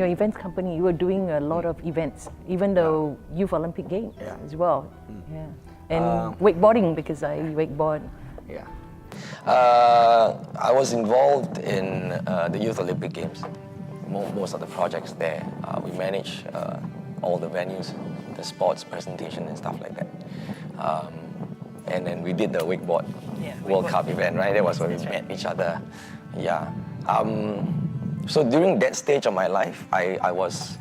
your events company, you were doing a lot of events, even the Youth Olympic Games as well. Yeah. And wakeboarding, because I wakeboard. Yeah. I was involved in the Youth Olympic Games, most of the projects there. We managed all the venues, the sports presentation and stuff like that. And then we did the wakeboard World Cup event, right? That was where we met each other. Yeah. So during that stage of my life, I was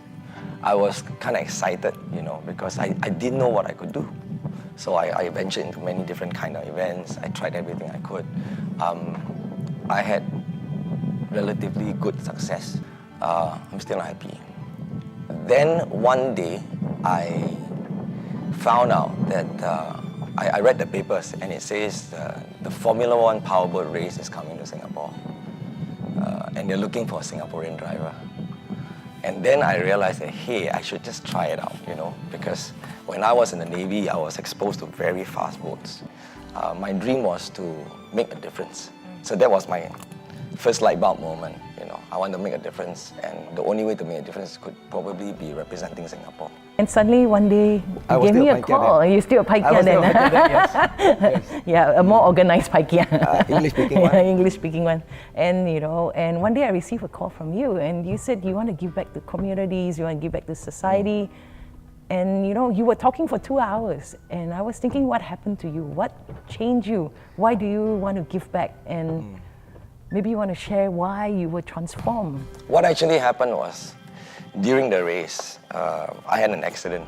kind of excited, you know, because I didn't know what I could do. So I ventured into many different kind of events. I tried everything I could. I had relatively good success. I'm still not happy. Then one day, I found out that I read the papers and it says the Formula One powerboat race is coming to Singapore. And they're looking for a Singaporean driver. And then I realized that, hey, I should just try it out, you know, because when I was in the Navy, I was exposed to very fast boats. My dream was to make a difference. So that was my first light bulb moment, you know. I want to make a difference, and the only way to make a difference could probably be representing Singapore. And suddenly one day you gave me a call. You're still a paikia then? Yes. Yeah, a more organized paikia. English speaking one. English speaking one. And you know, and one day I received a call from you, and you said you want to give back to communities, you want to give back to society. And you know, you were talking for 2 hours, and I was thinking, what happened to you? What changed you? Why do you want to give back? And maybe you want to share why you were transformed. What actually happened was, during the race, I had an accident.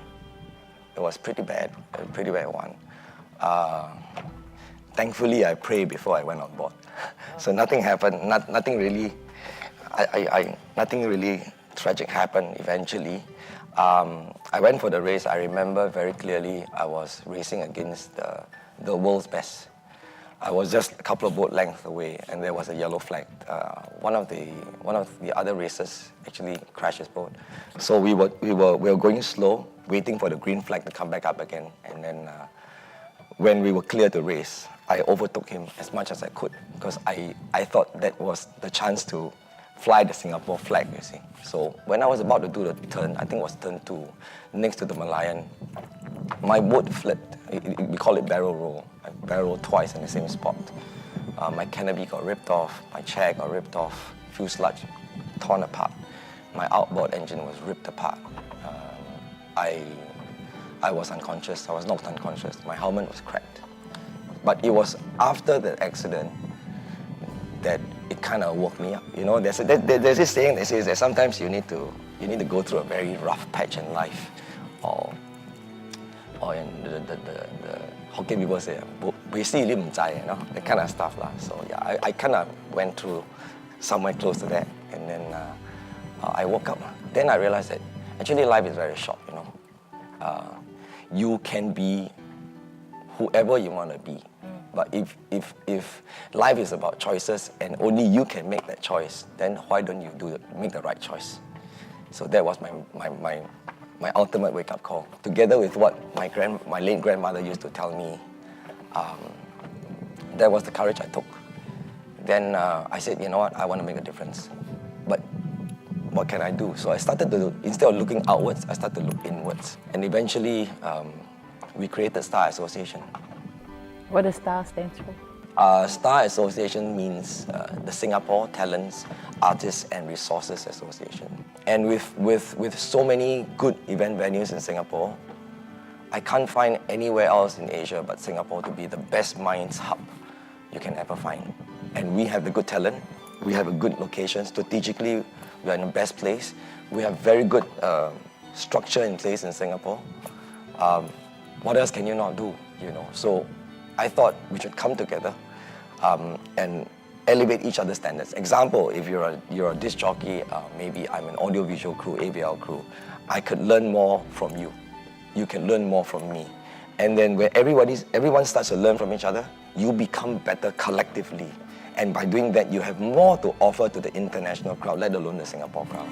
It was pretty bad, a pretty bad one. Thankfully, I prayed before I went on board. So nothing happened, nothing really tragic happened eventually. I went for the race. I remember very clearly I was racing against the world's best. I was just a couple of boat lengths away, and there was a yellow flag. One of the other racers actually crashed his boat. So we were going slow, waiting for the green flag to come back up again. And then when we were clear to race, I overtook him as much as I could, because I thought that was the chance to fly the Singapore flag, you see. So when I was about to do the turn, I think it was turn 2, next to the Malayan, my boat flipped. We call it barrel roll. I barrel rolled twice in the same spot. My canopy got ripped off, my chair got ripped off, fuselage torn apart. My outboard engine was ripped apart. I was unconscious, I was knocked unconscious. My helmet was cracked. But it was after the accident that it kind of woke me up. You know, there's this saying that says that sometimes you need to go through a very rough patch in life, or in the Hokkien people say, you know, that kind of stuff lah. So yeah, I kind of went through somewhere close to that, and then I woke up. Then I realized that actually life is very short, you know. You can be whoever you want to be. But if life is about choices and only you can make that choice, then why don't you make the right choice? So that was my ultimate wake-up call, together with what my late grandmother used to tell me. That was the courage I took. Then I said, you know what, I want to make a difference. But what can I do? So I started to, instead of looking outwards, I started to look inwards. And eventually, we created Star Association. What does STAR stand for? STAR Association means the Singapore Talents, Artists and Resources Association. And with so many good event venues in Singapore, I can't find anywhere else in Asia but Singapore to be the best minds hub you can ever find. And we have the good talent, we have a good location, strategically we are in the best place, we have very good structure in place in Singapore. What else can you not do, you know? So I thought we should come together and elevate each other's standards. Example, if you're a disc jockey, maybe I'm an audiovisual crew, AVL crew, I could learn more from you. You can learn more from me. And then where everyone starts to learn from each other, you become better collectively. And by doing that, you have more to offer to the international crowd, let alone the Singapore crowd.